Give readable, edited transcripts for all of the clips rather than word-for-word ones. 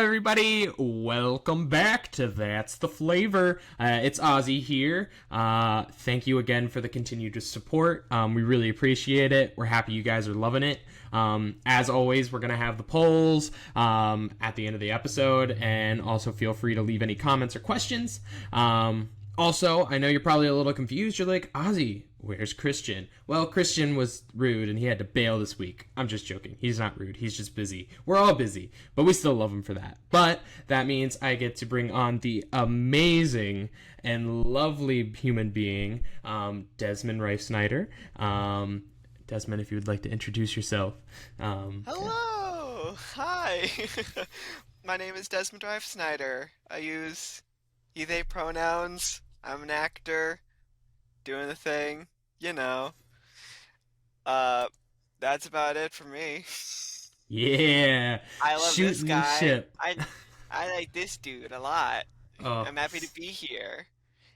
everybody. Welcome back to That's the Flavor. It's Ozzy here. Thank you again for the continued support. We really appreciate it. We're happy you guys are loving it. As always, we're going to have the polls at the end of the episode, and also feel free to leave any comments or questions. Also, I know you're probably a little confused. You're like, Ozzy, where's Christian? Well, Christian was rude and he had to bail this week. I'm just joking. He's not rude. He's just busy. We're all busy, but we still love him for that. But that means I get to bring on the amazing and lovely human being, Desmond Rice-Snyder. Desmond, if you would like to introduce yourself. Hello! Hi! My name is Desmond Rice-Snyder. I use he, they pronouns. I'm an actor, doing the thing, you know. That's about it for me. Yeah. I love this Shooting the guy. ship. I like this dude a lot. Oh, I'm happy to be here.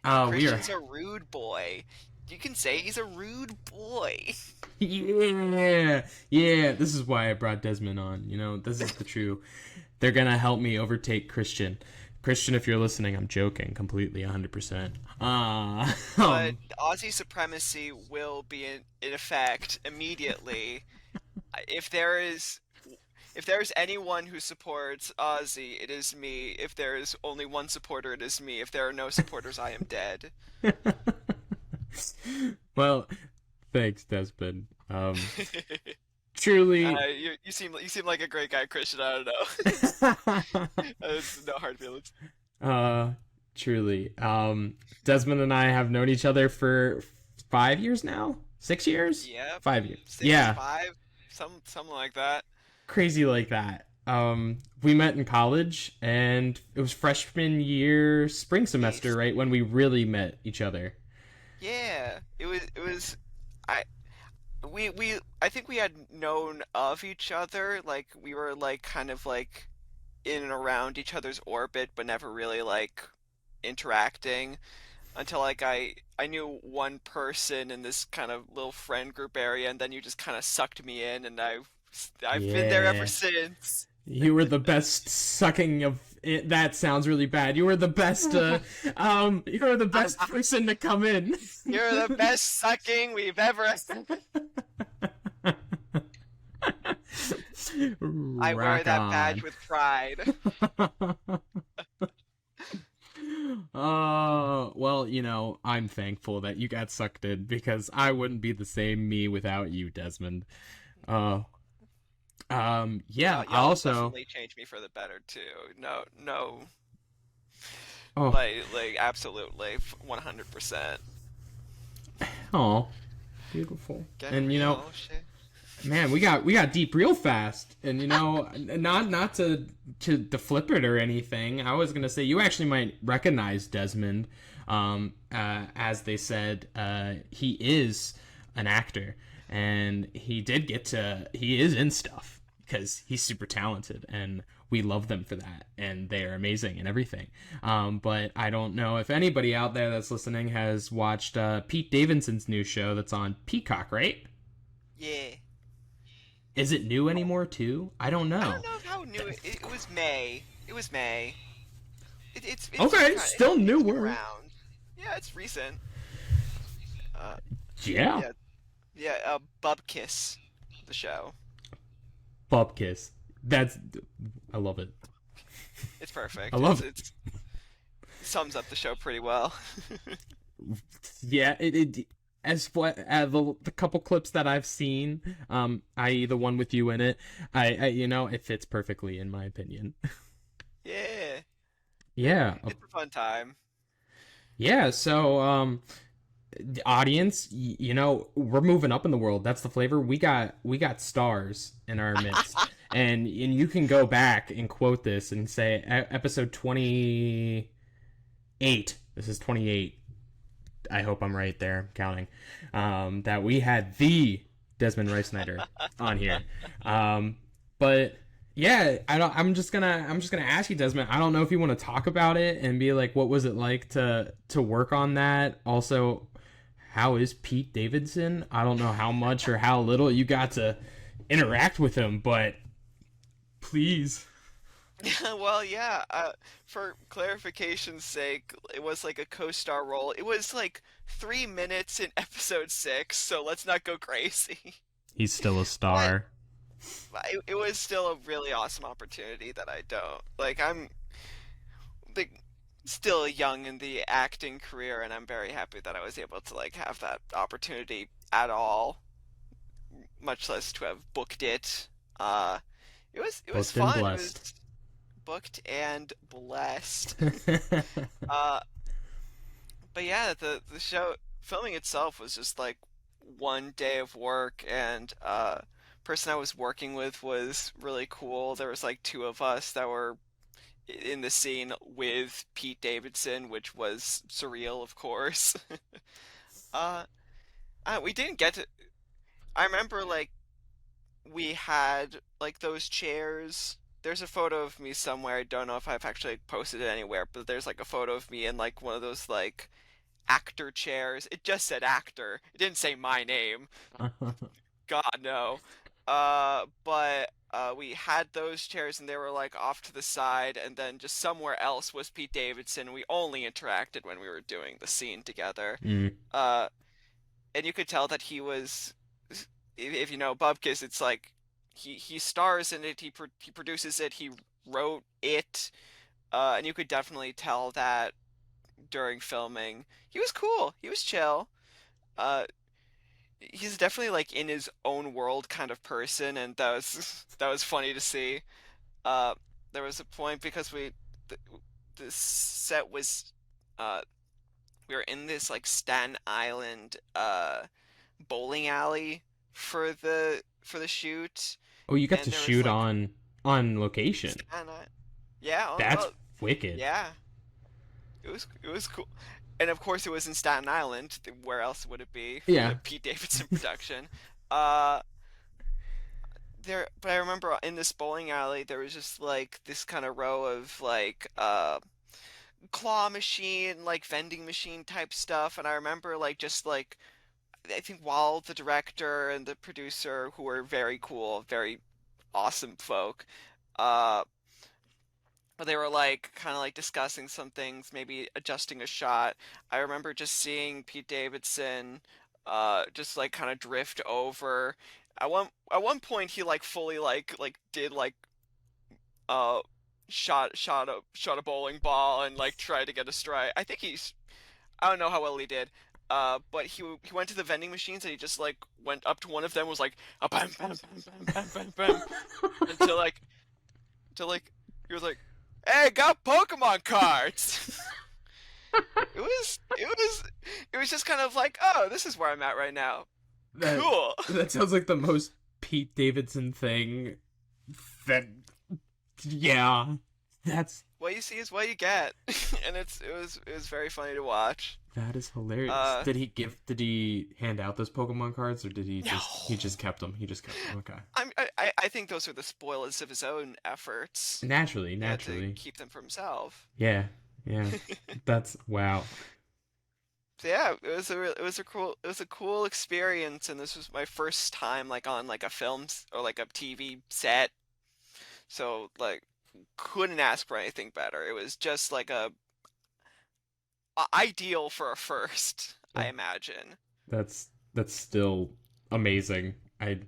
we are. Christian's a rude boy. You can say he's a rude boy. Yeah. Yeah. This is why I brought Desmond on. You know, this is the true. They're going to help me overtake Christian. Christian, if you're listening, I'm joking completely, 100%. But Ozzy supremacy will be in effect immediately. If there is anyone who supports Ozzy, it is me. If there is only one supporter, it is me. If there are no supporters, I am dead. Well, thanks, Desmond. Truly. You seem like a great guy, Christian. I don't know. It's no hard feelings. Truly. Desmond and I have known each other for 5 years now? 6 years? Yeah. 5 years. 6, Yeah. 5, something like that. Crazy like that. We met in college, and it was freshman year, spring semester, right, when we really met each other. Yeah. It was. I think we had known of each other, like we were like kind of like in and around each other's orbit, but never really like interacting until like I knew one person in this kind of little friend group area, and then you just kind of sucked me in, and I've been there ever Yeah. since. You were the best sucking of it. That sounds really bad. You were the best, you were the best person to come in. You're the best sucking we've ever. I wear Rock that on. badge with pride. Well, you know, I'm thankful that you got sucked in because I wouldn't be the same me without you, Desmond. Yeah, I Y'all also, definitely changed me for the better too. No, oh, like absolutely, 100%. oh, beautiful. Get And you know, real shit. man, we got deep real fast, and you know, not to flip it or anything. I was gonna say you actually might recognize Desmond, as they said, he is an actor, and he is in stuff because he's super talented, and we love them for that, and they are amazing and everything. But I don't know if anybody out there that's listening has watched Pete Davidson's new show that's on Peacock, right? Yeah. Is it new anymore too? I don't I know. don't know how new it was. May. It was May. It's Okay, still it's newer. around. Yeah, it's recent. Uh, Yeah. yeah. Bupkis, the show. Bupkis. I love it. It's perfect. I love It sums up the show pretty well. Yeah, it as what the couple clips that I've seen, i.e. the one with you in it, I you know, it fits perfectly in my opinion. Yeah, Yeah. it's a fun time. Yeah, so the audience, you know, we're moving up in the world. That's the flavor. We got stars in our midst. And you can go back and quote this and say episode 28. This is 28. I hope I'm right there, counting. That we had the Desmond Rice-Snyder on here. But yeah, I'm just gonna ask you, Desmond. I don't know if you want to talk about it and be like, what was it like to work on that? Also, how is Pete Davidson? I don't know how much or how little you got to interact with him, but please. Well, yeah, for clarification's sake, it was like a co-star role. It was like 3 minutes in episode 6, so let's not go crazy. He's still a But star. it was still a really awesome opportunity that I don't. Like, I'm like still young in the acting career, and I'm very happy that I was able to like have that opportunity at all, much less to have booked it. Uh, it was Booked and fun. It was blessed. booked and blessed. Uh, but yeah, the show filming itself was just like one day of work, and person I was working with was really cool. There was like two of us that were in the scene with Pete Davidson, which was surreal, of course. Uh, we didn't get to. I remember like we had like those chairs. There's a photo of me somewhere. I don't know if I've actually posted it anywhere, but there's like a photo of me in like one of those like actor chairs. It just said actor. It didn't say my name. God no. But we had those chairs and they were like off to the side, and then just somewhere else was Pete Davidson. We only interacted when we were doing the scene together. Mm. Uh, and you could tell that he was, if you know Bupkis, it's like he stars in it. He produces it. He wrote it. And you could definitely tell that during filming. He was cool. He was chill. Uh, he's definitely like in his own world kind of person, and that was that was funny to see. Uh, there was a point because the, the set was uh we were in this like Staten Island bowling alley for the shoot, Oh, you got to and there was shoot like on location. Staten Island. Yeah, That's wicked. yeah, it was cool. And of course, it was in Staten Island. Where else would it be for Yeah. the Pete Davidson production? Uh, but I remember in this bowling alley, there was just like this kind of row of like claw machine, like vending machine type stuff. And I remember like just like I think while the director and the producer, who were very cool, very awesome folk, uh, but they were like kind of like discussing some things, maybe adjusting a shot. I remember just seeing Pete Davidson just like kind of drift over. At one point he like fully like did like uh shot a bowling ball and like tried to get a strike. I don't know how well he did. But he went to the vending machines and he just like went up to one of them, was like a bam bam bam bam bam bam bam until like to like he was like, "Hey, got Pokemon cards." It was just kind of like, "Oh, this is where I'm at right now. That Cool." that sounds like the most Pete Davidson thing. That yeah, that's What you see is what you get, and it was very funny to watch. that is hilarious. Uh, Did he hand out those Pokemon cards, or did no, he just kept them? He just kept them. Okay. I think those are the spoilers of his own efforts. Naturally, He had to naturally. keep them for himself. Yeah, yeah. That's wow. So yeah, it was a cool experience, and this was my first time like on like a or like a TV set. So like couldn't ask for anything better. It was just like ideal for a first, I imagine. That's still amazing. I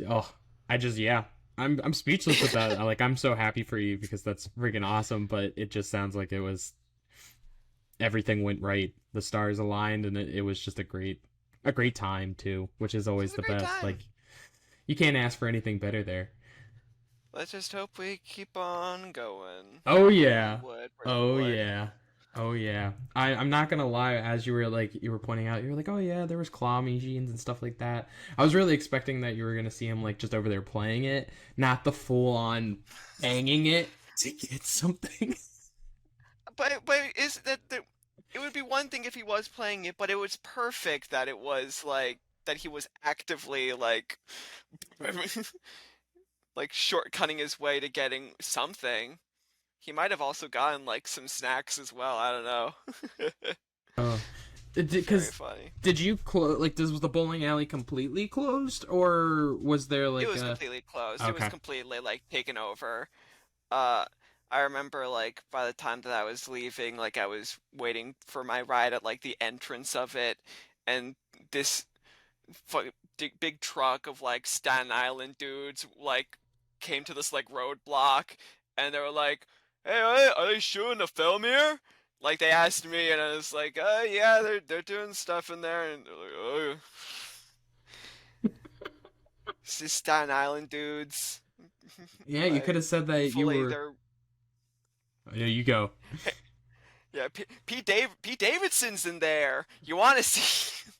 oh, I just yeah. I'm speechless with that. Like I'm so happy for you because that's freaking awesome, but it just sounds like it was everything went right. The stars aligned and it was just a great time too, which is It always was a the great best. time. Like you can't ask for anything better there. Let's just hope we keep on going. Oh Knock yeah. on wood, where's my Oh wood? yeah. Oh yeah. I'm not gonna lie, as you were pointing out, you were like, oh yeah, there was claw machines and stuff like that. I was really expecting that you were gonna see him like just over there playing it, not the full on banging it to get something. But is that it would be one thing if he was playing it, but it was perfect that it was like that he was actively like shortcutting his way to getting something. He might have also gotten like some snacks as well. I don't know. Oh, Very because funny. did you close like was the bowling alley completely closed or was there It like was a completely closed. It was okay? completely like taken over. uh I remember like by the time that I was leaving, like I was waiting for my ride at like the entrance of it, and this big truck of like Staten Island dudes like came to this like roadblock, and they were like, "Hey, are they shooting a film here?" Like they asked me, and I was like, yeah, they're doing stuff in there," and they're like, "Oh, it's just Staten Island dudes." Yeah, you could Like have said that you fully, were. they're Yeah, you go. yeah. Pete Davidson's in there. You want to see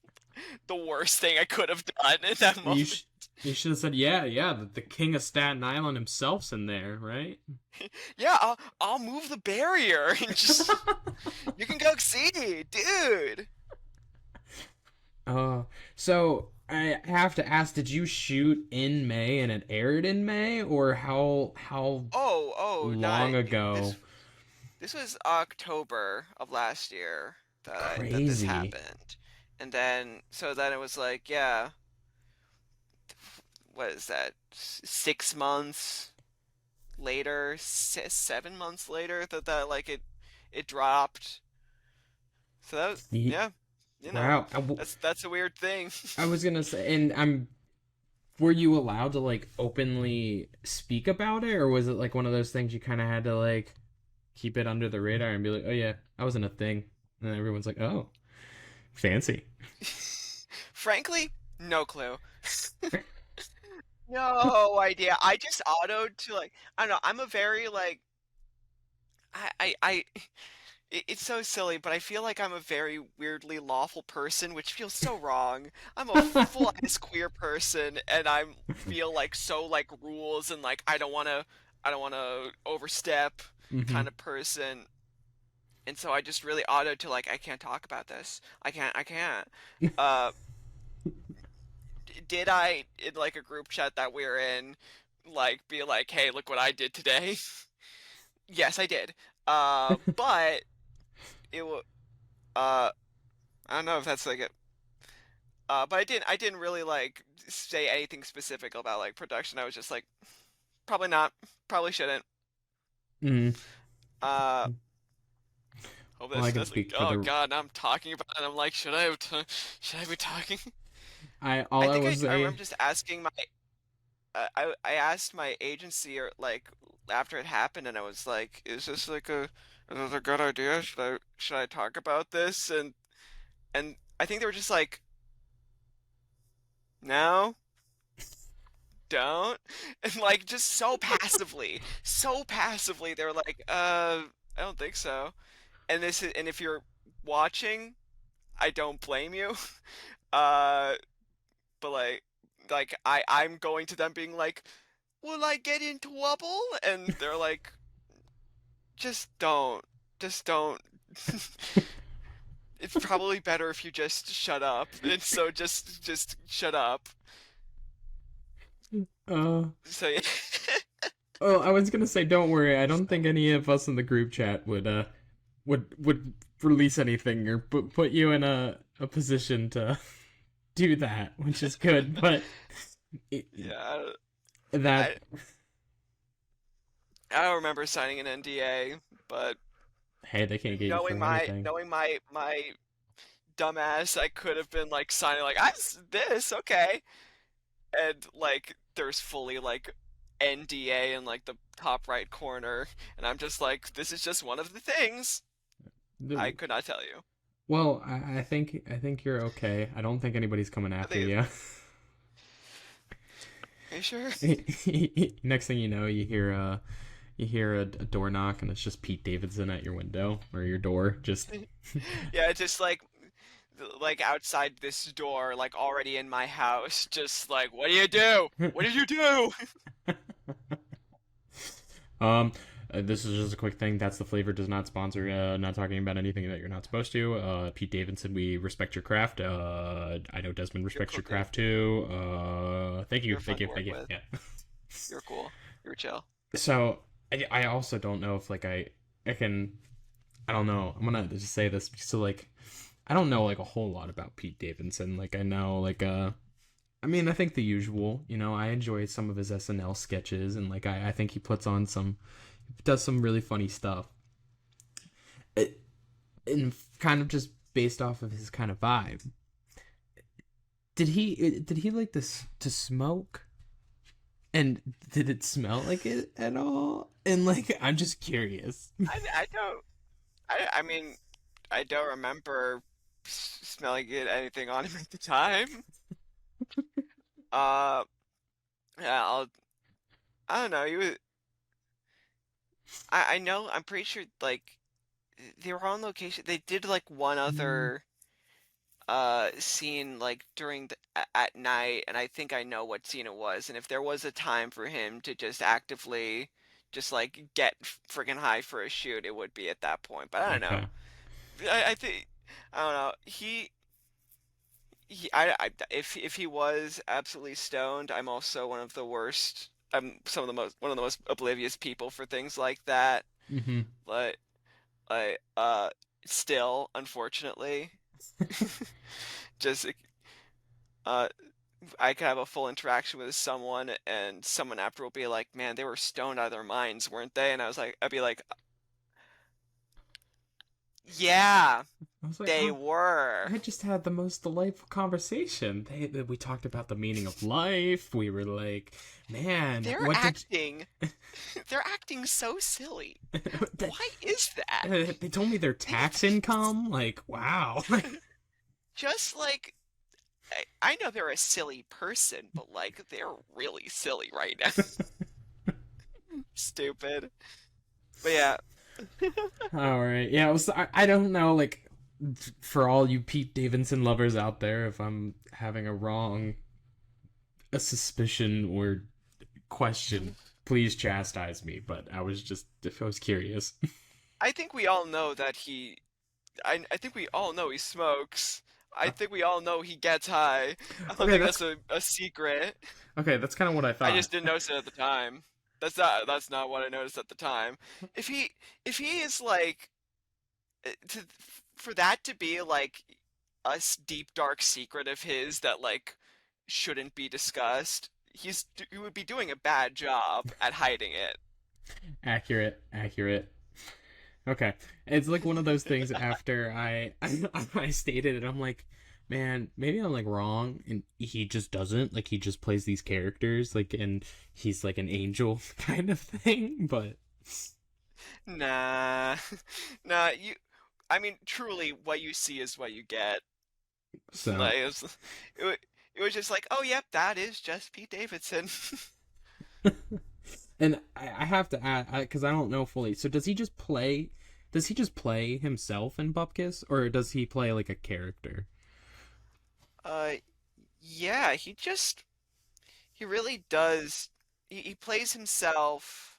the worst thing I could have done in that You moment? sh- you should have said, yeah, the king of Staten Island himself's in there, right? Yeah, I'll move the barrier and just you can go see, dude. Uh, so I have to ask, did you shoot in May and it aired in May, or how Oh, not long ago? this. This was October of last year that this Crazy. happened, and then so then it was like, yeah, what is that? 6 months later, 7 months later that like it dropped. So that was, Ye- yeah, you know, Wow. that's a weird thing. I was gonna say, and were you allowed to like openly speak about it, or was it like one of those things you kind of had to like keep it under the radar and be like, oh yeah, I was in a thing, and then everyone's like, oh, fancy. Frankly, no clue. No idea. I just autoed to like I don't know. I'm a very like I it's so silly, but I feel like I'm a very weirdly lawful person, which feels so wrong. I'm a full ass queer person, and I feel like so like rules and like I don't wanna overstep Hmm. kind of person. And so I just really autoed to like I can't talk about this. I can't. Uh, did I in like a group chat that we're in like be like, hey, look what I did today? Yes, I did. But it was I don't know if that's like it. But I didn't really like say anything specific about like production. I was just like, probably not, probably shouldn't. Mm. Uh, hope Well, I this can doesn't. speak for Oh the. God, now I'm talking about it. I'm like, should I be talking? I I all I think will I say. remember just asking my I asked my agency or like after it happened, and I was like, is this a good idea? Should I talk about this? And I think they were just like, no, don't, and like just so passively, they were like, I don't think so. And if you're watching, I don't blame you. Uh, but I'm going to them being like, will I get into trouble? And they're like, just don't. Just don't. It's probably better if you just shut up. And so just shut up. Uh. So yeah. Well, I was gonna say, don't worry. I don't think any of us in the group chat would release anything or put you in a position to do that, which is good. But it, Yeah. that I I don't remember signing an NDA, but hey, they can't get you for anything. knowing my dumbass, I could have been like signing like this, okay. And like there's fully like NDA in like the top right corner, and I'm just like, this is just one of the things. I could not tell you. Well, I think you're okay. I don't think anybody's coming I after think, you. are you sure? Next thing you hear a door knock and it's just Pete Davidson at your window or your door. Just Yeah, it's just like outside this door, like already in my house, just like, what do you do? What did you do? um. This is just a quick thing. That's the flavor does not sponsor. Not talking about anything that you're not supposed to. Pete Davidson, we respect your craft. I know Desmond You're respects cool, your dude. craft too. Thank you, You're fun to work thank you. with. Yeah. You're cool. You're chill. So I also don't know if like I can. I don't know. I'm gonna just say this. So like, I don't know like a whole lot about Pete Davidson. Like I know like I mean, I think the usual. You know, I enjoy some of his SNL sketches, and like I think he puts on some, does some really funny stuff. It, and kind of just based off of his kind of vibe. Did he like this to smoke? And did it smell like it at all? And like, I'm just curious. I don't. I mean, I don't remember smelling it anything on him at the time. Uh, yeah, I don't know. I know. I'm pretty sure like they were on location. They did like one Mm, other scene like during at night, and I think I know what scene it was. And if there was a time for him to just actively just like get freaking high for a shoot, it would be at that point. But I don't know. okay. I think I don't know. If he was absolutely stoned, I'm also one of the worst. I'm some of the most one of the most oblivious people for things like that. Mm-hmm. But I still, unfortunately, just uh I could have a full interaction with someone, and someone after will be like, "Man, they were stoned out of their minds, weren't they?" And I'd be like, "Yeah, I was like, they oh, were." I just had the most delightful conversation. We talked about the meaning of life. We were like, man, They're what did acting, they're acting so silly. they, Why is that? they told me their They tax income? Like, wow. just like I know they're a silly person, but like they're really silly right now. Stupid. But yeah, All right. Yeah, I don't know, like, for all you Pete Davidson lovers out there, if I'm having a suspicion or question, please chastise me. But if I was curious. I think we all know that I think we all know he smokes. I think we all know he gets high. I don't Okay, think that's that's a secret. okay. That's kind of what I I thought. just didn't notice it at the time. That's not what I noticed at the time. If if he is like to for that to be like a deep dark secret of his that like shouldn't be discussed, he would be doing a bad job at hiding it. Accurate, accurate. Okay, it's like one of those things. After I stated it, I'm like, man, maybe I'm like wrong, and he just doesn't. Like, he just plays these characters, like, and he's like an angel kind of thing. But Nah, nah. I mean, truly, what you see is what you get. so Like, it was just like, oh, yep, that is just Pete Davidson. and I have to add, because I don't know fully. So does he just play? Does he just play himself in Bupkis, or does he play like a character? Uh, yeah, he really does. He plays himself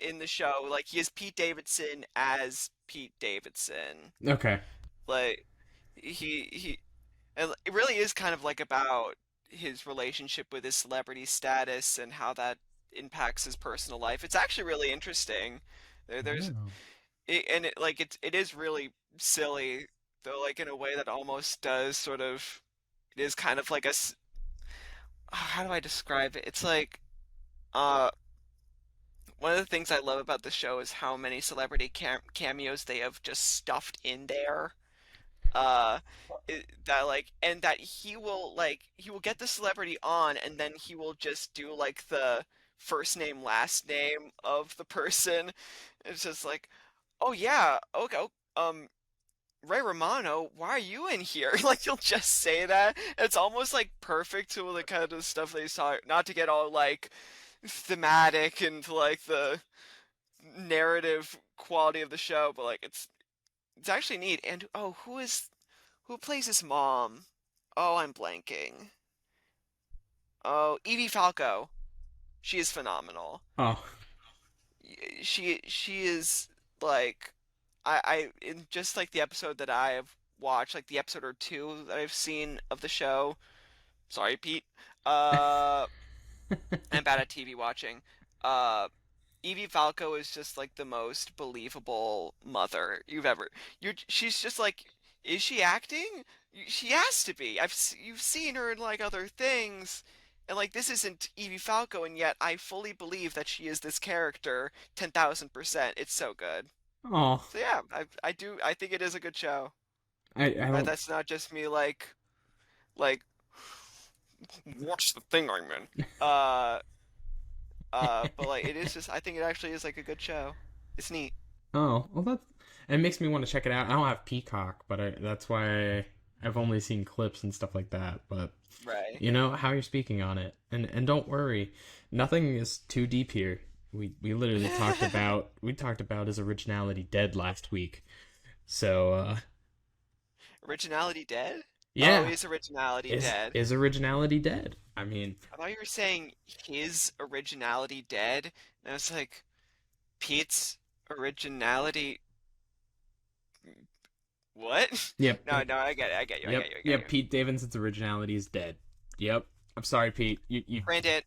in the show. Like, he is Pete Davidson as Pete Davidson. Okay. Like, he and it really is kind of like about his relationship with his celebrity status and how that impacts his personal life. It's actually really interesting. There's Oh. and it is really silly though, like in a way that almost does sort of it is kind of like how do I describe it? It's like uh one of the things I love about the show is how many celebrity cameos they have just stuffed in there. uh that like and that he will get the celebrity on and then he will just do like the first name last name of the person. It's just like, oh yeah, okay, Ray Romano, why are you in here? Like you'll just say that. It's almost like perfect to the kind of stuff they saw, not to get all like thematic and like the narrative quality of the show, but like it's actually neat. And oh, who plays his mom? Oh, I'm blanking. Oh, Evie Falco. She is phenomenal. Oh. She is like in just like the episode that I have watched, like the episode or two that I've seen of the show. Sorry, Pete. Uh, I'm bad at TV watching. Uh, Evie Falco is just like the most believable mother you've ever. She's just like, is she acting? She has to be. You've seen her in like other things, And like this isn't Evie Falco, and yet I fully believe that she is this character 10,000%. It's so good. Oh, So yeah, I think it is a good show. I don't. That's not just me like what's the thing I'm in. Uh but like it is just I think it actually is like a good show. It's neat. Oh, well, that it makes me want to check it out. I don't have Peacock, but that's why I've only seen clips and stuff like that. But Right. how you're speaking on it, and don't worry, nothing is too deep here. We literally talked about his originality dead last week. So Originality dead? Oh, yeah, is originality is dead? is originality dead? I mean, I thought you were saying his originality dead, and I was like, Pete's originality. What? yep, No, no, I get it. I get you. I yep, get you. I get yep. you. Pete Davidson's originality is dead. Yep. I'm sorry, Pete. You Print it.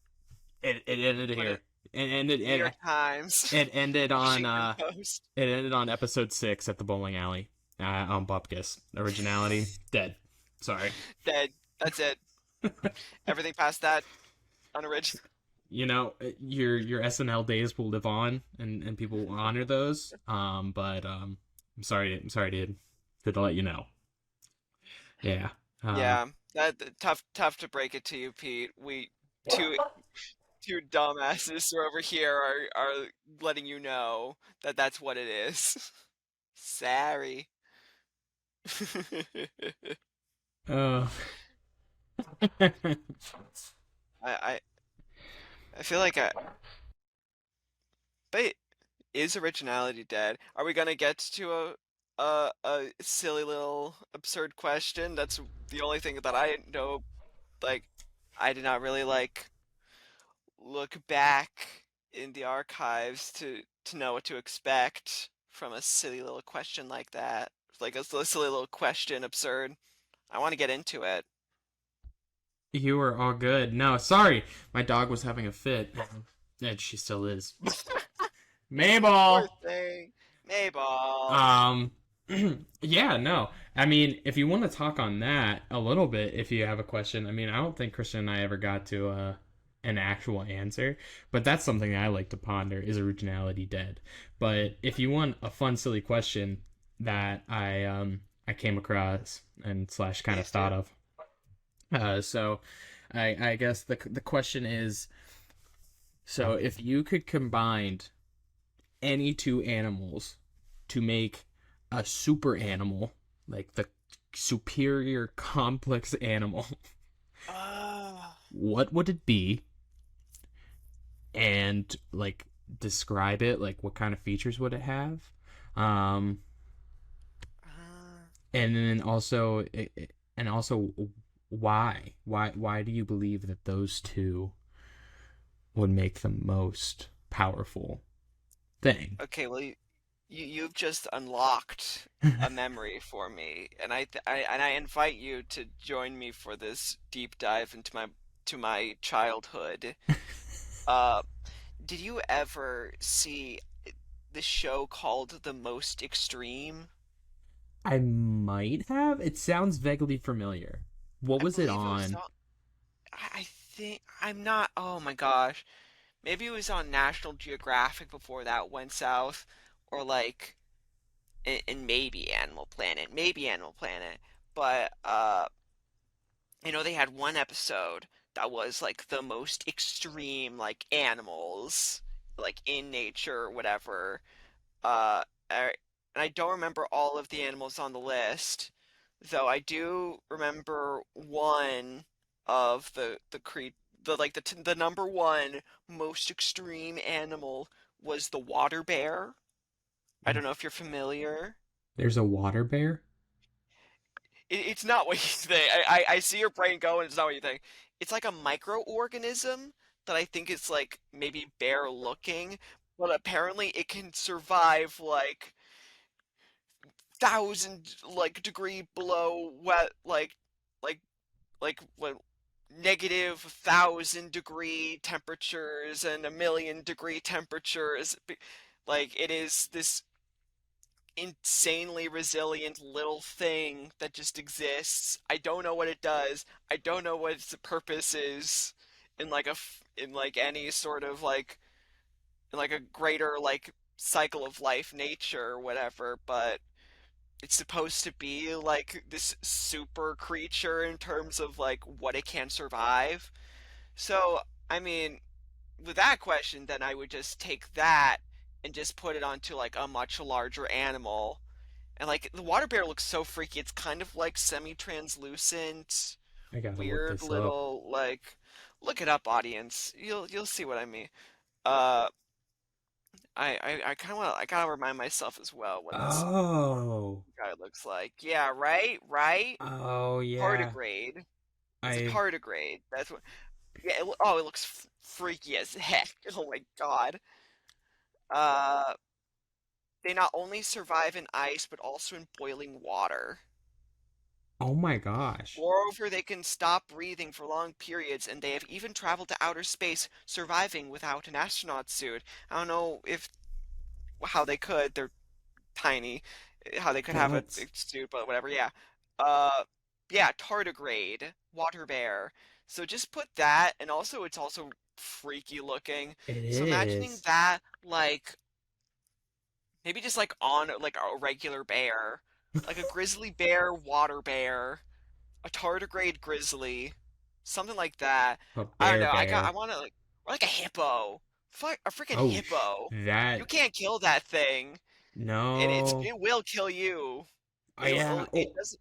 it ended Put here. it. It ended New York Times. it ended on Washington Post. it ended on episode 6 at the bowling alley. On Bupkis. Originality dead. Sorry. Dead. That's it. Everything past that, unoriginal. Your SNL days will live on, and people will honor those. But I'm sorry, dude. Good to let you know. Yeah. Uh, Yeah, tough to break it to you, Pete. We two two dumbasses over here are letting you know that that's what it is. Sorry. uh, I I feel like but is originality dead? Are we gonna get to a silly little absurd question? That's the only thing that I know. Like, I did not really like look back in the archives to know what to expect from a silly little question like that. Like a silly little question, absurd. I want to get into it. you were all good. No, sorry. My dog was having a fit. And she still is. Poor Mabel! thing, Mayball. Um, yeah, no. I mean, if you want to talk on that a little bit, if you have a question, I mean, I don't think Christian and I ever got to an actual answer, but that's something that I like to ponder: is originality dead? But if you want a fun, silly question that I came across and slash kind of Please thought do. of, so I guess the question is, so if you could combine any two animals to make a super animal, like the superior complex animal, Ah, what would it be? And like describe it, like what kind of features would it have? Um, ah. and then also, and also, why do you believe that those two would make the most powerful thing? Okay, well, you've just unlocked a memory for me, and I invite you to join me for this deep dive into my childhood. Uh, did you ever see the show called The Most Extreme? I might have. It sounds vaguely familiar. What I was it believe it was on? on. I think I'm not. Oh my gosh, maybe it was on National Geographic before that went south, or like and maybe Animal Planet, maybe Animal Planet. But they had one episode that was like the most extreme like animals like in nature or whatever. Uh I, and I don't remember all of the animals on the list, though I do remember one of the number one most extreme animal was the water bear. I don't know if you're familiar. There's a water bear? It's not what you think. I see your brain going. It's not what you think. It's like a microorganism that I think is like maybe bear looking, but apparently it can survive like thousand like degree below wet like what negative 1,000 degree temperatures and 1,000,000 degree temperatures. Like it is this insanely resilient little thing that just exists. I don't know what it does. I don't know what its purpose is. in like in like any sort of like in like a greater like cycle of life, nature or whatever, but it's supposed to be like this super creature in terms of like what it can survive. So, I mean, with that question, then I would just take that and just put it onto like a much larger animal. And like the water bear looks so freaky. It's kind of like semi-translucent, I gotta look weird this up. little like look it up, audience. You'll see what I mean. Uh I kind of want I gotta remind myself as well what this Oh. guy looks like. Yeah, right, right. Oh yeah. Tardigrade. It's a I tardigrade. That's what. Yeah. Oh, it looks freaky as heck. Oh my God. Uh, they not only survive in ice but also in boiling water. Oh my gosh. Moreover, they can stop breathing for long periods, and they have even traveled to outer space, surviving without an astronaut suit. I don't know if how they could. They're tiny, how they could Well, have a that's suit, but whatever. Yeah. Uh, yeah, tardigrade, water bear. So just put that, and also it's also freaky looking. it So imagining is. that, like maybe just like on like a regular bear, like a grizzly bear, water bear, a tardigrade grizzly, something like that. A I don't bear know. I bear. want to like or like a hippo, a freaking Oh hippo. You that can't kill that thing, and no. it will kill you. Oh yeah. It Oh, does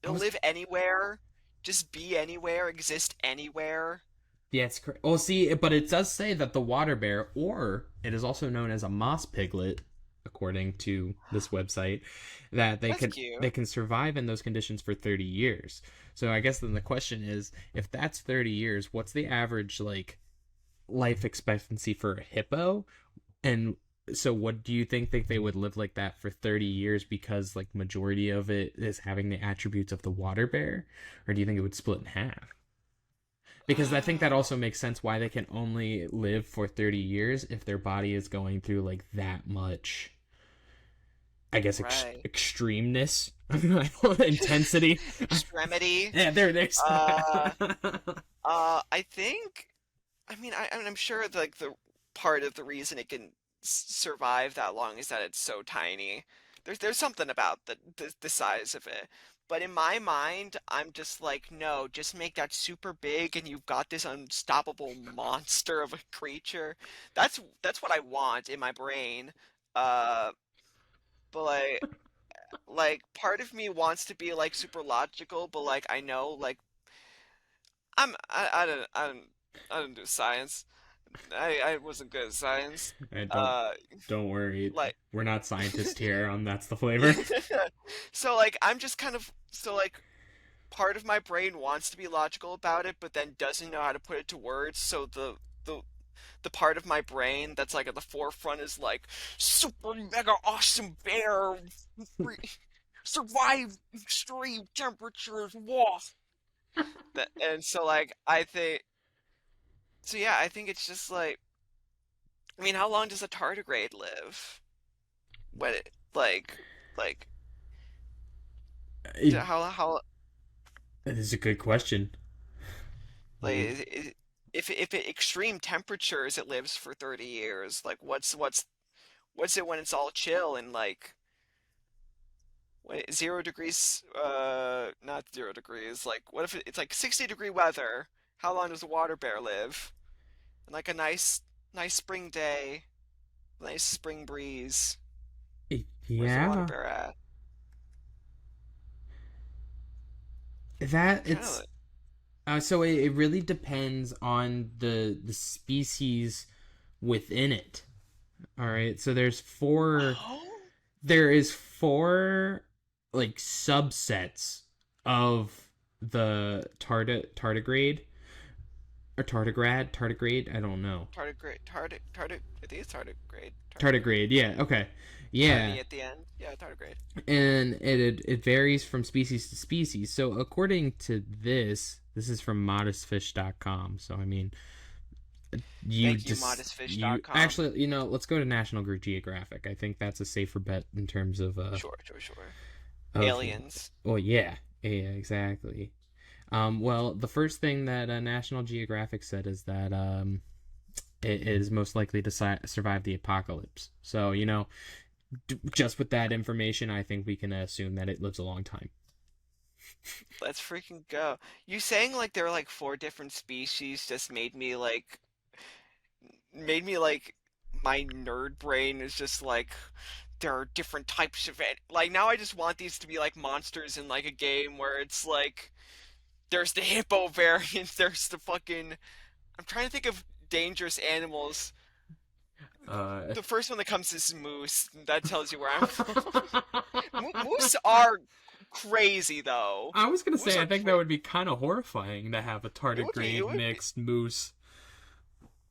I it'll was. live anywhere, just be anywhere, exist anywhere. Yeah, it's correct. Well, see, but it does say that the water bear, or it is also known as a moss piglet, according to this website, that That's cute. they can survive in those conditions for 30 years. So I guess then the question is, if that's 30 years, what's the average like life expectancy for a hippo? And so what do you think they would live like that for 30 years because like majority of it is having the attributes of the water bear, or do you think it would split in half? Because I think that also makes sense why they can only live for 30 years if their body is going through like that much, I guess, Right. extremeness, intensity. Extremity. Yeah, there's Uh, that. I think. I mean, I'm sure like the part of the reason it can survive that long is that it's so tiny. There's something about the size of it. But in my mind, I'm just like, no, just make that super big and you've got this unstoppable monster of a creature. That's what I want in my brain. Uh, but like part of me wants to be like super logical, but like I know like I don't do science. I wasn't good at science. And Uh, don't worry, like, we're not scientists here on That's the Flavor. so like I'm just kind of so like part of my brain wants to be logical about it, but then doesn't know how to put it to words. So the the part of my brain that's like at the forefront is like super mega awesome bear, free, survive extreme temperatures. Whoa. And so like I think so yeah, I think it's just like I mean, how long does a tardigrade live? When it like It, how that is a good question. like Well, if it extreme temperatures it lives for 30 years. Like what's it when it's all chill and like wait, 0 degrees not 0 degrees. Like what if it's like 60-degree weather? How long does a water bear live? And like a nice spring day, nice spring breeze. Where's the water yeah, bear at? that Kind of it's so it really depends on the species within it. All right, so oh, there is four like subsets of the tardigrade or tardigrade. I don't know. I think it's tardigrade. Tardigrade, yeah, okay, Kind of yeah, E at the end. Yeah, tardigrade. and it varies from species to species. So according to this is from modestfish.com. So I mean, Thank you, you modestfish.com. actually, let's go to National Geographic. I think that's a safer bet in terms Sure, sure, sure. of Aliens. oh yeah, yeah, exactly. Well, the first thing that National Geographic said is that it is most likely to survive the apocalypse. So, just with that information, I think we can assume that it lives a long time. Let's freaking go. You saying like there are like four different species just made me like my nerd brain is just like there are different types of it. Like now I just want these to be like monsters in like a game where it's like there's the hippo variant, there's the fucking I'm trying to think of dangerous animals. Uh, The first one that comes is moose. That tells you where I'm from. Moose are crazy though. I was gonna Moose say, I are think that cra would be kind of horrifying to have a it tardigrade would be. mixed moose,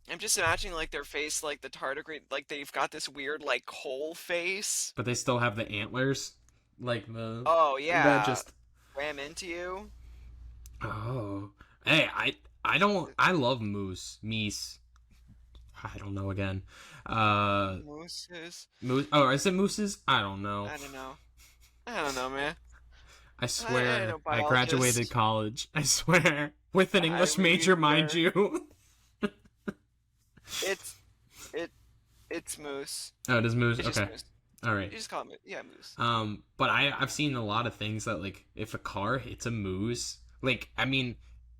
I'm just imagining like their face, like the tardigrade, like they've got this weird like coal face. but they still have the antlers, like the Oh that yeah, just. ram into you. Oh, hey, I don't. I love moose, meese. I don't know again. Uh, Mooses. moose. Oh, is it mooses? I don't know. I don't know. I don't know, man. I I ain't swear, no I graduated biologist. college. I swear, with an English We major, mind were. you. It's it it's moose. Oh, it is moose. It's just Okay, moose. all You right. just call it moose. Yeah, moose. But I've seen a lot of things that like if a car hits a moose, like I mean,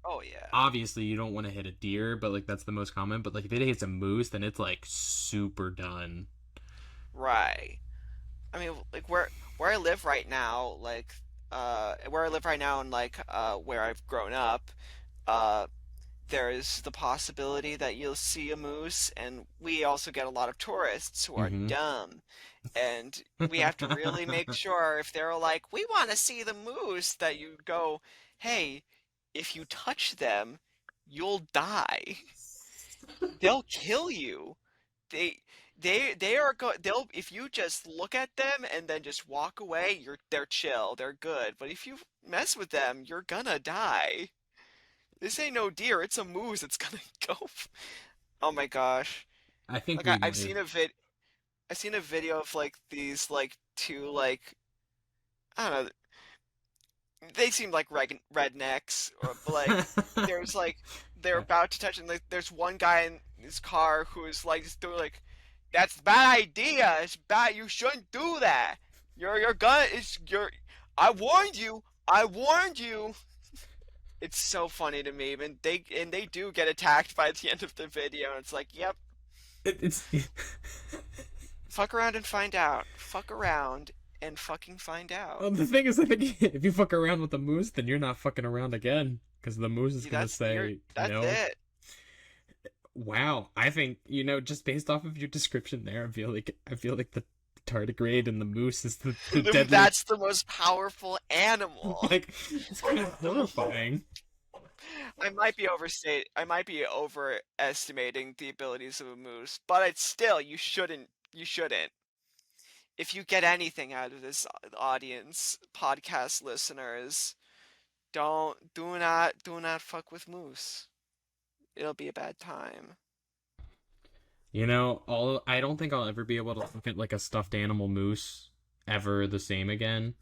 Oh yeah. obviously you don't want to hit a deer, but like that's the most common. But like if it hits a moose, then it's like super done. Right. I mean, like where I live right now, where I live right now and where I've grown up, uh there is the possibility that you'll see a moose, and we also get a lot of tourists who are Mm-hmm. dumb. And we have to really make sure if they're like, we want to see the moose, that you go, hey, if you touch them, you'll die. They'll kill you. They they are they'll if you just look at them and then just walk away, they're chill, they're good. But if you mess with them, you're gonna die. This ain't no deer, it's a moose. It's gonna go. Oh my gosh. I think Like we I've might have. seen a video of like these like two like I don't know, they seem like rednecks, but like there's like they're about to touch, and like there's one guy in his car who's like just doing like, that's a bad idea. It's bad. You shouldn't do that. Your gun is your. I warned you. I warned you. It's so funny to me, and they do get attacked by the end of the video, and it's like, yep, It's fuck around and find out. Fuck around and fucking find out. the thing is, I think if you fuck around with the moose, then you're not fucking around again because the moose is gonna say That's no. it. Wow, I think just based off of your description there, I feel like the tardigrade and the moose is the deadly. That's the most powerful animal. Like it's kind of horrifying. I might be overestimating the abilities of a moose, but it's still you shouldn't. If you get anything out of this audience, podcast listeners, do not fuck with moose. It'll be a bad time. All I don't think I'll ever be able to look at like a stuffed animal moose ever the same again.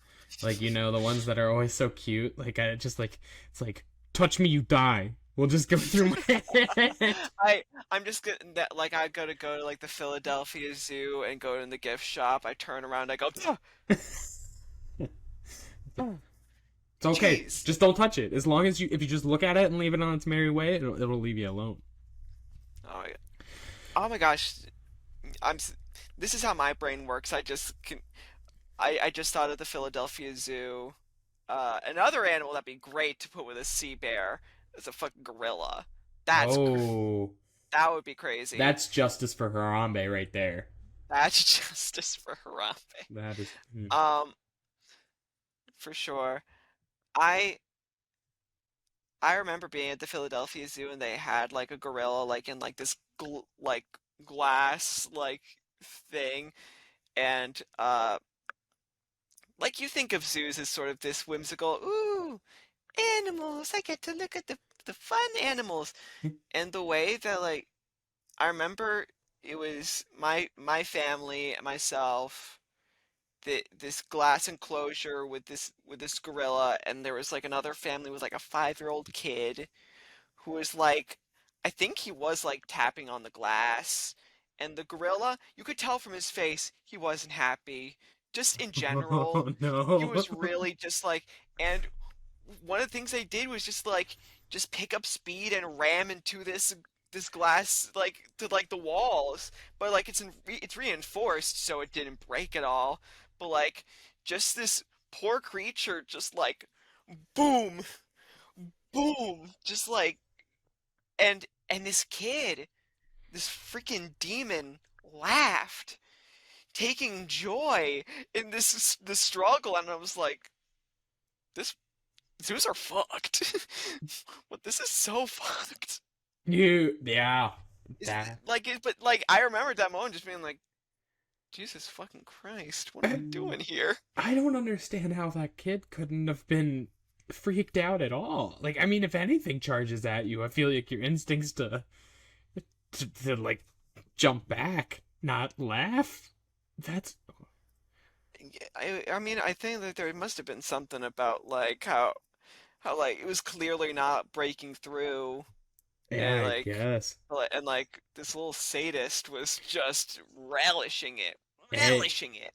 Like the ones that are always so cute. Like I just like it's like touch me, you die. We'll just go through my head. I'm just getting that like I gotta go to like the Philadelphia Zoo and go in the gift shop. I turn around, I go, "Ah, It's okay. jeez. Just don't touch it. As long as if you just look at it and leave it on its merry way, it'll leave you alone. Oh my, oh my gosh, I'm. This is how my brain works. I just thought of the Philadelphia Zoo. Another animal that'd be great to put with a sea bear is a fucking gorilla. That's Oh, that would be crazy. that's justice for Harambe right there. That's justice for Harambe. That is. Um, for sure. I I remember being at the Philadelphia Zoo and they had like a gorilla like in like this glass like thing, and like you think of zoos as sort of this whimsical, ooh, animals, I get to look at the fun animals. And the way that like I remember it was my family, myself, this glass enclosure with this gorilla, and there was like another family with like a 5-year-old kid who was like, I think he was like tapping on the glass, and the gorilla, you could tell from his face he wasn't happy. Just in general, Oh he no. was really just like, and one of the things they did was just pick up speed and ram into this glass like to like the walls, but like it's reinforced so it didn't break at all. But like just this poor creature just like boom, boom, just like and this kid, this freaking demon laughed, taking joy in this struggle, and I was like, this zoos are fucked. But this is so fucked. Yeah, Is that. but like I remember that moment just being like, Jesus fucking Christ, what are we doing here? I don't understand how that kid couldn't have been freaked out at all. Like, I mean, if anything charges at you, I feel like your instincts to like jump back, not laugh. That's I mean I think that there must have been something about like how like it was clearly not breaking through yeah, and I guess. and like this little sadist was just relishing it, Hey, relishing it.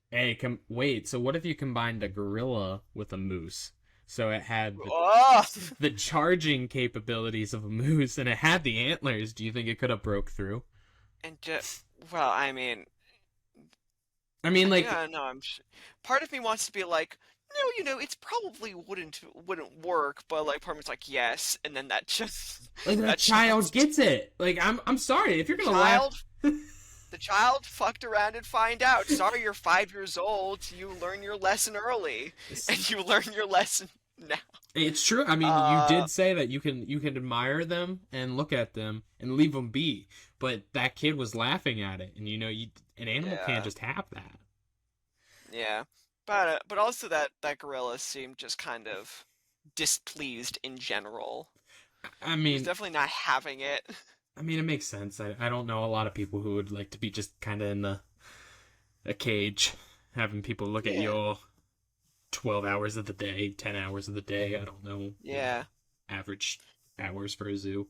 wait. So what if you combined a gorilla with a moose? So it had Oh, the charging capabilities of a moose, and it had the antlers. Do you think it could have broke through? and just well, I mean, I mean, like, yeah, no, part of me wants to be like, no, it's probably wouldn't work, but like part of me's like, yes, and then that just that that child just gets it. Like, I'm sorry if you're gonna laugh. child the child fucked around and find out. Sorry, you're 5 years old. You learn your lesson early, and you learn your lesson now. It's true. I mean, you Uh, did say that you can admire them and look at them and leave them be, but that kid was laughing at it, and an animal can't yeah, just have that. yeah, but also that gorilla seemed just kind of displeased in general. I He was mean, definitely not having it. it makes sense. I don't know a lot of people who would like to be just kind of in a cage, having people look at Yeah, you 12 hours of the day, 10 hours of the day. I don't know yeah. average hours for a zoo.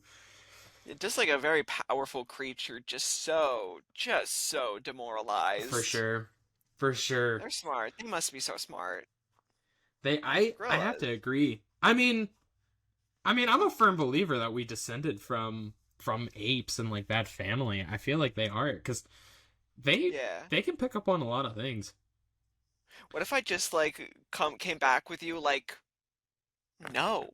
Just like a very powerful creature, just so For demoralized. sure. For sure. They're smart. They must be so smart. I have to Gorillas. agree. I'm a firm believer that we descended from apes and like that family. I feel like they are cuz they Yeah. they can pick up on a lot of things. What if I just like came back with you like, no,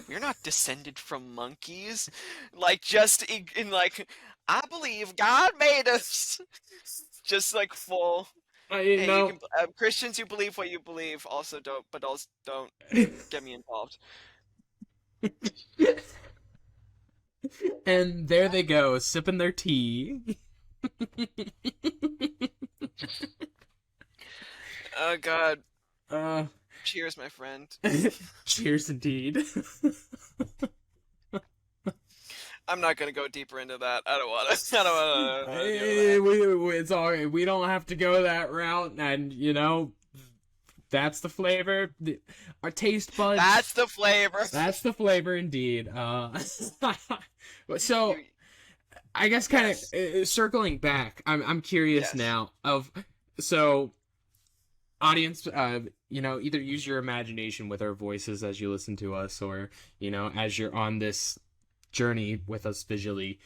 we're not descended from monkeys. Like just like, I believe God made us. Just like full. I Hey, you know. can Christians, you believe what you believe. Also don't, but also don't get me involved. And there they go, sipping their tea. Oh God. uh Cheers, my friend. cheers indeed. I'm not gonna go deeper into that. I don't wanna. I don't wanna deal with that. It's all right. We don't have to go that route, and that's the flavor. Our taste buds. That's the flavor. That's the flavor indeed. So You, I guess kind of yes, circling back. I'm curious yes. now of so audience. Either use your imagination with our voices as you listen to us, or as you're on this journey with us visually.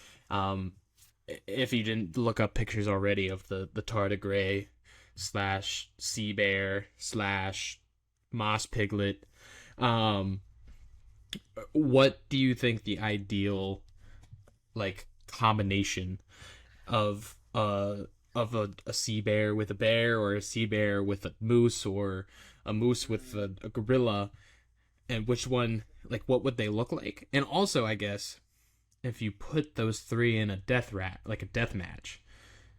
If you didn't look up pictures already of the tardigrade slash sea bear slash moss piglet, um, what do you think the ideal like combination of a sea bear with a bear, or a sea bear with a moose, or a moose with Mm, a gorilla, and which one, like, what would they look like? And also, I guess, if you put those three in a like a death match,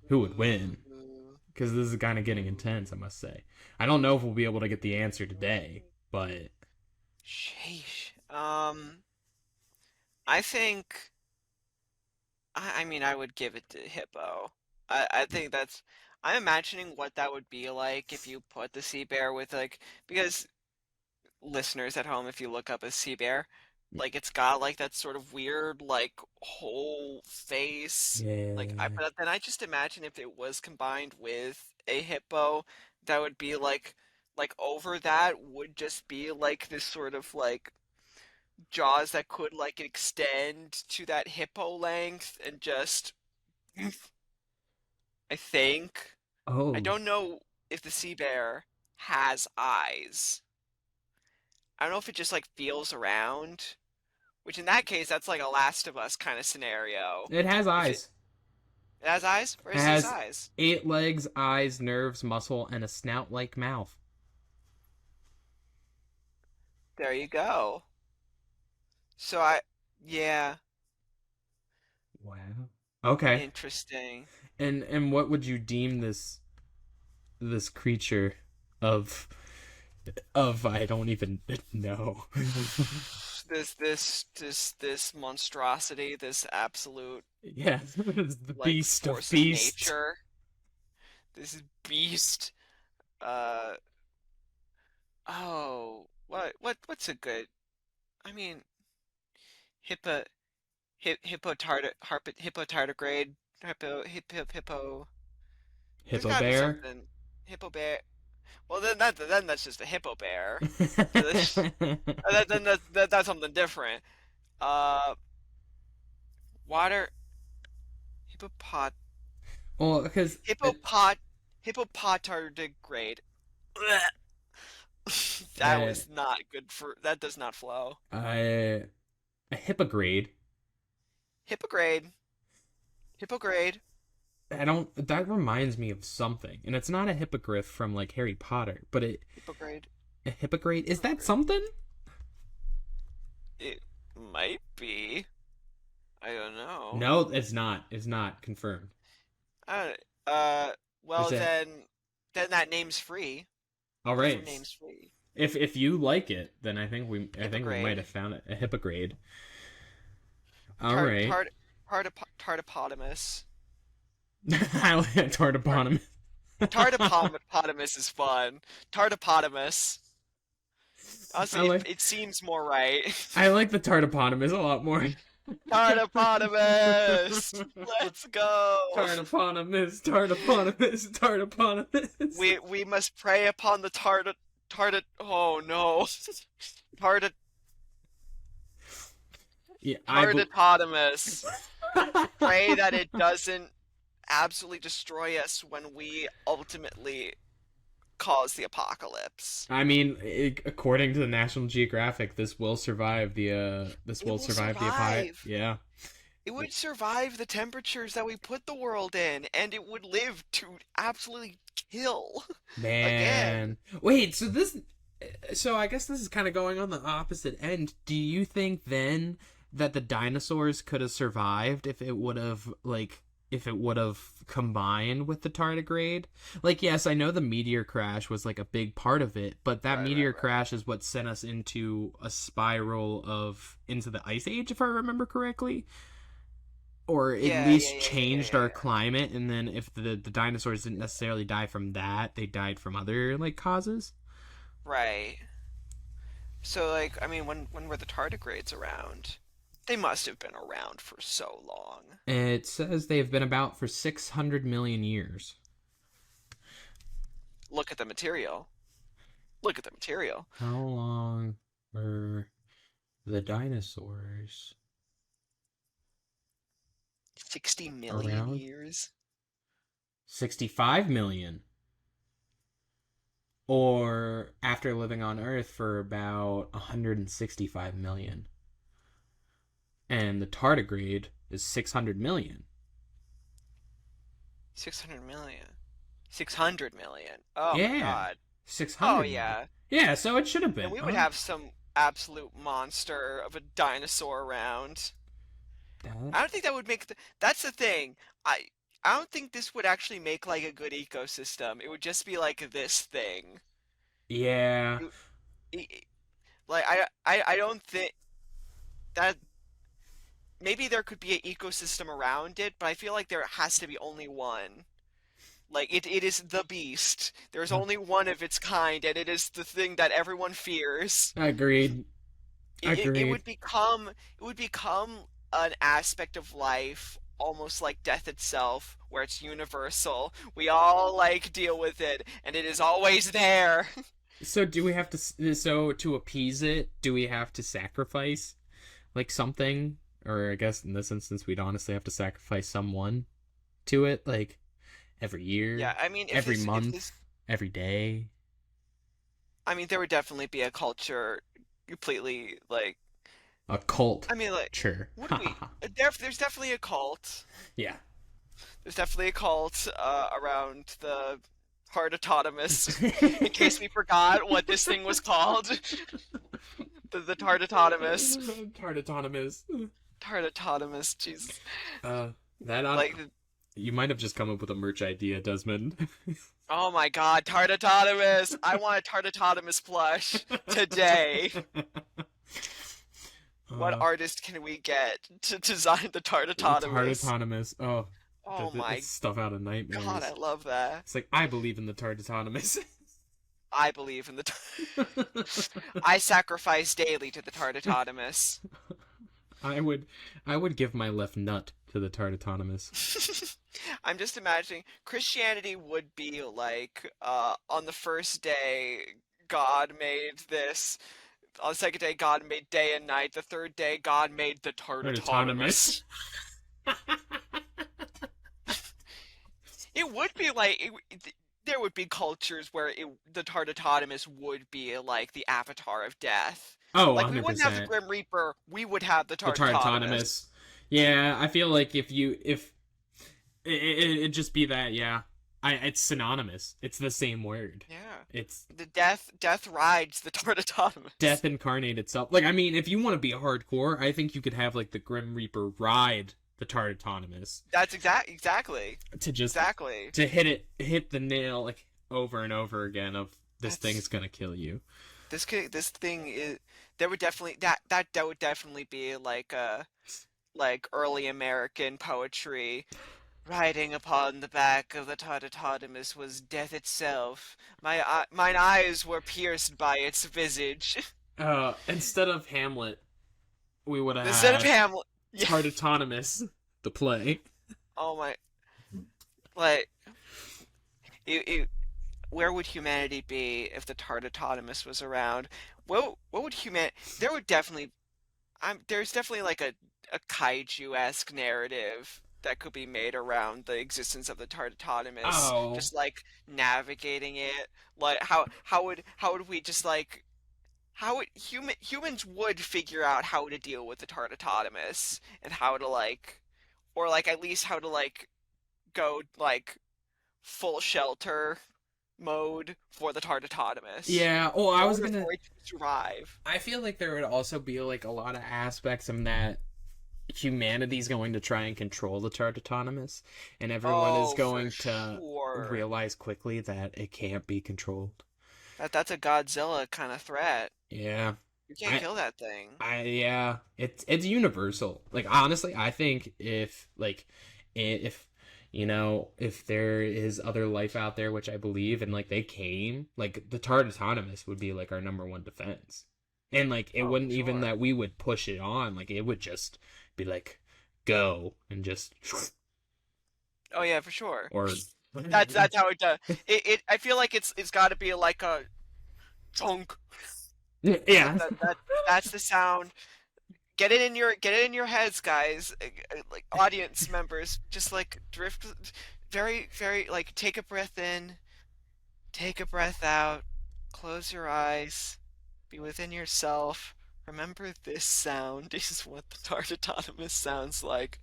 who would win? ooh, Because this is kind of getting ooh. intense, I must say. I don't know if we'll be able to get the answer today, but Sheesh. I think. I mean, I would give it to Hippo. I think that's. I'm imagining what that would be like if you put the sea bear with like because listeners at home, if you look up a sea bear, like it's got like that sort of weird like whole face. Yeah. But then I just imagine if it was combined with a hippo, that would be like over that would just be like this sort of like jaws that could like extend to that hippo length and just I think I Oh, don't know if the sea bear has eyes. I don't know if it just like feels around, which in that case that's like a Last of Us kind of scenario. it has If it, eyes. it has eyes, where It is these has eyes? 8 legs, eyes, nerves, muscle, and a snout-like mouth. There you go. Yeah, Wow. Okay. interesting. And what would you deem this creature of I don't even know. This monstrosity, this absolute Yeah, the like beast of force of beasts. nature, this beast. Uh what's a good? I mean, hippo hippo tardigrade hippo. There's Hippo gotta be bear. something. Hippo bear. Well, then that's just a hippo bear. That's something different. Uh, water hippopot Well, because hippopot hippopotardigrade. That uh, was not good for. That does not flow. a hippograde. Hippograde. Hippograde. I don't. That reminds me of something, and it's not a hippogriff from like Harry Potter, but Hippograde. a hippograde. Is that Hippograde. something? It might be. I don't know. No, it's not. It's not confirmed. I don't, Is well it? then that name's free. All right. Different name's free. If you like it, then I think we might Hippograde. have found it. A hippograde. All Tart right. tart tardipotamus. I like Tart Tardipotamus. Tardipotamus is fun. Tardipotamus. I Honestly, like it seems more right. I like the Tardipotamus a lot more. Tardipotamus! Let's go! Tardipotamus, Tardipotamus, Tardipotamus. We must prey upon the oh no. Tard Yeah, Tardipotamus. Pray that it doesn't absolutely destroy us when we ultimately cause the apocalypse. I mean, according to the National Geographic, this It will will survive the apocalypse. survive. Yeah, It would survive the temperatures that we put the world in, and it would live to absolutely kill again. man. Wait, so I guess this is kind of going on the opposite end. Do you think then that the dinosaurs could have survived if it would have combined with the tardigrade? Like, yes, I know the meteor crash was like a big part of it, but that Right, meteor right, right. crash is what sent us into a spiral of into the ice age, if I remember correctly, or at Yeah, yeah, least yeah, yeah, yeah, changed yeah, our yeah. climate. And then if the dinosaurs didn't necessarily die from that, they died from other like causes. Right. So, like, I mean, when were the tardigrades around? They must have been around for so long. It says they've been about for 600 million years. Look at the material. Look at the material. How long were the dinosaurs 60 million around? years? 65 million. Or after living on Earth for about 165 million. And the tardigrade is 600 million. 600 million. 600 million. Oh my Yeah, God. Oh 600 million. yeah. Yeah, so it should have And been. we would have some absolute monster of a dinosaur around. That, I don't think that would make that's the thing. I I don't think this would actually make like a good ecosystem. It would just be like this thing. yeah. It- it- like I don't think that maybe there could be an ecosystem around it, but I feel like there has to be only one. Like it is the beast. There's only one of its kind, and it is the thing that everyone fears. Agreed. It Agreed. would become an aspect of life almost like death itself, where it's universal. We all like deal with it, and it is always there. So do we have to? So to appease it, do we have to sacrifice like something? Or I guess in this instance, we'd honestly have to sacrifice someone to it, like every Yeah, year, I mean, every if this, month, every day. I mean, there would definitely be a culture completely like, A cult. I mean, like, Sure. would we? There's definitely a cult. Yeah. There's definitely a cult around the Heart Autonomous. In case we forgot what this thing was called, the Tart Autonomous. Tart autonomous. Tart Autonomous, Jesus. Uh, that on. Like, You might have just come up with a merch idea, Desmond. oh my God, Tart Autonomous! I want a Tart Autonomous plush today. What uh, artist can we get to design the Tart Tart Autonomous? autonomous. Oh, Oh my that's stuff out of God, I nightmares. love that. It's like I believe in the Tart autonomous. I believe in the. I sacrifice daily to the Tart Autonomous. I would, I would give my left nut to the Tart autonomous. I'm just imagining Christianity would be like, on the first day, God made this. On the second day, God made day and night. The third day, God made the Tart Tart autonomous. Autonomous. It would be like there would be cultures where the Tart Autonomous would be like the avatar of death. Oh, Like we wouldn't have the 100%. Grim Reaper, we would have the The Tart Tart Autonomous. autonomous. Yeah, I feel like if it'd just be that, yeah. It's synonymous. It's the same word. Yeah. It's The death rides the Tart Autonomous. death incarnate itself. Like, I mean, if you want to be hardcore, I think you could have like the Grim Reaper ride the Tart autonomous That's exactly. to just Exactly. to hit the nail like over and over again of this thing That's is gonna kill you. this thing is there would definitely that would definitely be like a like early American poetry. Riding upon the back of the Tartatotamus was death itself. Mine eyes were pierced by its visage. Instead of Hamlet, we would have Instead of had Hamlet, yeah. Tart autonomous, the play. Oh my, like, it, where would humanity be if the Tartatotamus was around? What would human? There would definitely, there's definitely like a kaiju-esque narrative that could be made around the existence of the Tartatotamus, Oh, just like navigating it. Like how would we just like how would humans would figure out how to deal with the Tartatotamus and how to like or like at least how to like go like full shelter mode for the Tartatotamus yeah. Oh, I in was order gonna. for it to survive. I feel like there would also be like a lot of aspects of that humanity's going to try and control the Tart autonomous, and everyone is Oh, for going to sure. realize quickly that it can't be controlled. That's a Godzilla kind of threat. Yeah. You can't I kill that thing. yeah, it's universal. Like honestly, I think if if there is other life out there, which I believe, and like they came, like the Tart autonomous would be like our number one defense. And like it Oh, for wouldn't even sure. that we would push it on, like it would just be like go and just Oh yeah, for sure. or That's how it does. I feel like it's got to be like a chunk. yeah. That's the sound. Get it in your heads, guys. Like audience members, just like drift very like take a breath in, take a breath out, close your eyes, be within yourself. Remember this sound is what the Tart Autonomous sounds like.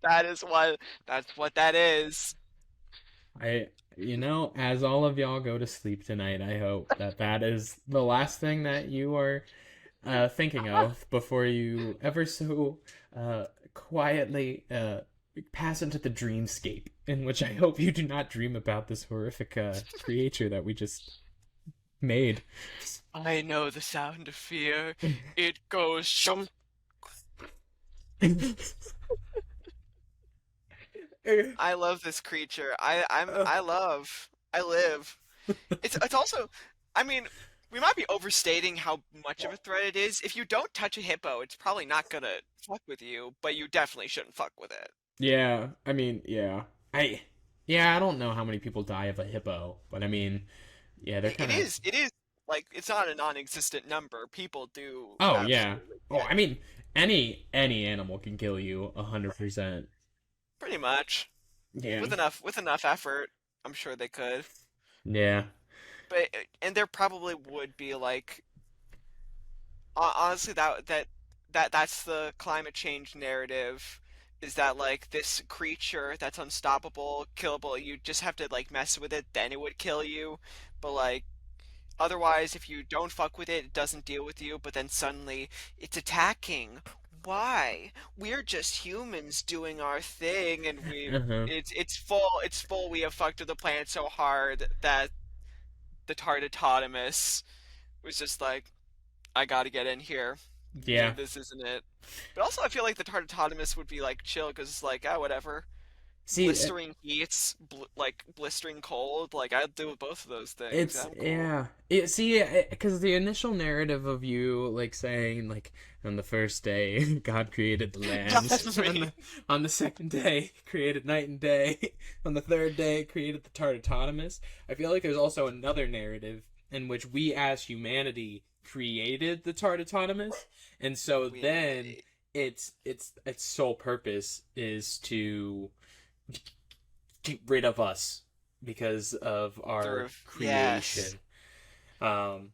That is what that's what that is. I, as all of y'all go to sleep tonight, I hope that that is the last thing that you are thinking of before you ever so quietly pass into the dreamscape, in which I hope you do not dream about this horrific creature that we just made. I know the sound of fear. It goes shum. I love this creature. I live. It's also, I mean, we might be overstating how much of a threat it is. If you don't touch a hippo, it's probably not gonna fuck with you, but you definitely shouldn't fuck with it. Yeah, I mean, yeah. I yeah, I don't know how many people die of a hippo, but I mean, yeah, they're kind of It is like it's not a non-existent number. People do Oh, yeah. absolutely Oh, get I mean, any animal can kill you 100%. pretty much Yeah. with enough effort. I'm sure they could, Yeah. but and there probably would be like honestly that's the climate change narrative is that like this creature that's unstoppable, killable, you just have to like mess with it, then it would kill you. But like otherwise, if you don't fuck with it, it doesn't deal with you, but then suddenly it's attacking. Why? We're just humans doing our thing, and Uh-huh. it's full. We have fucked with the planet so hard that the Tartatotamus was just like, I gotta get in here. Maybe Yeah. this isn't it. But also, I feel like the Tartatotamus would be like chill because it's like, ah, whatever. See, Blistering heats, like blistering cold. Like I'd do both of those things. it's I'm cool. yeah. See, because the initial narrative of you like saying like on the first day God created the land, That's me. on the second day created night and day, on the third day created the Tartatotamus. I feel like there's also another narrative in which we as humanity created the Tartatotamus, and so then We its sole purpose is to get rid of us because of sort our of yes. creation. Um,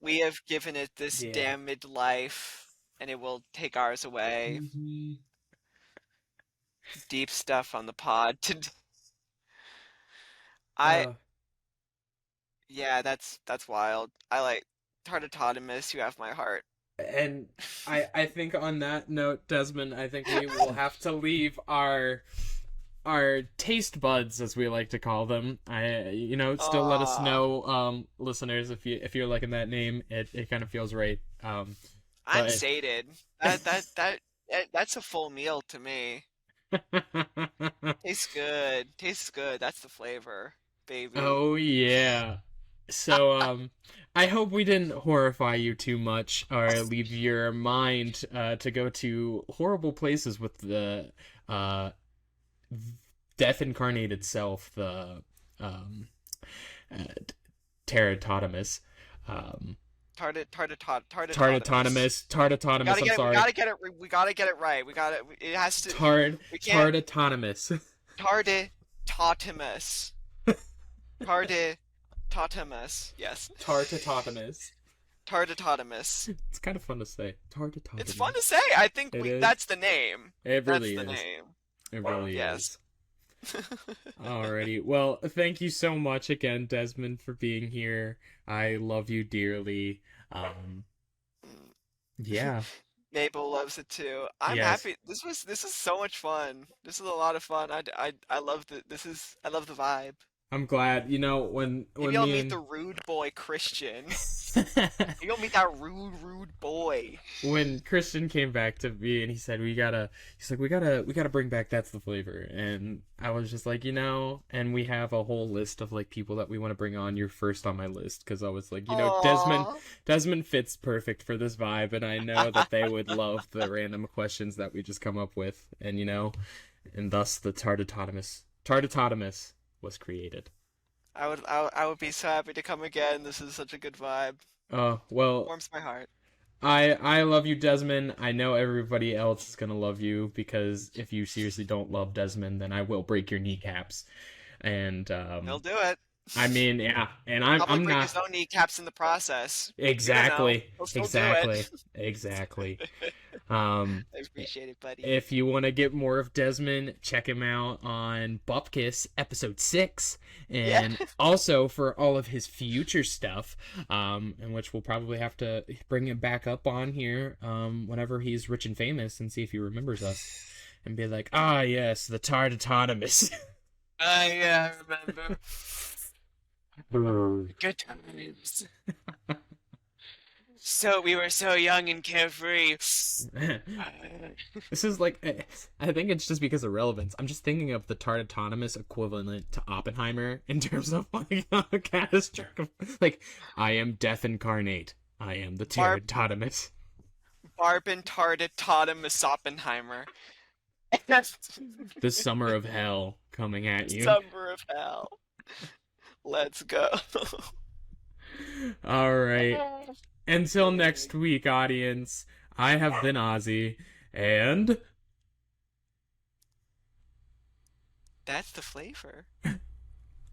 We have given it this yeah. damned life, and it will take ours away. Hmm. Deep stuff on the pod. I Uh, yeah, that's wild. I like Tartatotamus. You have my heart. and I think on that note, Desmond, I think we will have to leave our taste buds, as we like to call them. Still let us Aw, know, listeners, if you're liking that name. It kind of feels right. I'm But sated. That's a full meal to me. Tastes good. Tastes good. That's the flavor, baby. Oh yeah. So I hope we didn't horrify you too much or leave your mind to go to horrible places with the uh death incarnated self, the um uh, Teratotomus. Um Tartatotamus. Tartatotomus, I'm We sorry. gotta get it. We gotta get it right. We gotta. It has to. We can't. Tartatotomus. Tartatotamus. Tartatotamus. Yes. Tartatotomus. Tartatotamus. It's kind of fun to say. It's fun Tartatotomus. to say. I think It we. is. That's the name. It That's really the is. name. It really Yes. is. Alrighty. Well, thank you so much again, Desmond, for being here. I love you dearly. Um, yeah. Mabel loves it too. I'm Yes. happy. This is so much fun. This is a lot of fun. I love the I love the vibe. I'm glad. Maybe When I'll me meet and the rude boy Christian. Maybe I'll meet that rude boy. when Christian came back to me and he said he's like we gotta bring back That's the Flavor, and I was just like, and we have a whole list of like people that we want to bring on. You're first on my list because I was like, Desmond Aww. Desmond fits perfect for this vibe, and I know that they would love the random questions that we just come up with, and thus the Tartatotamus was created. I would be so happy to come again. This is such a good vibe. Well, Warms my heart. I love you, Desmond. I know everybody else is gonna love you because if you seriously don't love Desmond, then I will break your kneecaps. And He'll do it. I mean, yeah, and Probably I'm break not his own kneecaps in the process. You don't know. exactly, He'll still do it. exactly, exactly. Um, I appreciate it, buddy. if you want to get more of Desmond, check him out on Bupkis episode 6, Yeah. and also for all of his future stuff, in which we'll probably have to bring him back up on here, whenever he's rich and famous, and see if he remembers us, and be like, ah, yes, the Tartatotamus. I remember. Good times. So we were so young and carefree. This is like, I think it's just because of relevance. I'm just thinking of the Tartautonomous equivalent to Oppenheimer in terms of like a catastrophic, like, I am death incarnate. I am the Barb Tartautonomous. Barben Tartatotamus Oppenheimer. The summer of hell coming at you. Summer of hell. Let's go. All right. Until next week, audience, I have been Ozzy, and That's the flavor.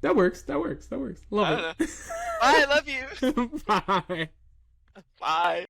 that works. That works. That works. I don't Love know. Bye, I love you. it. Bye. Bye.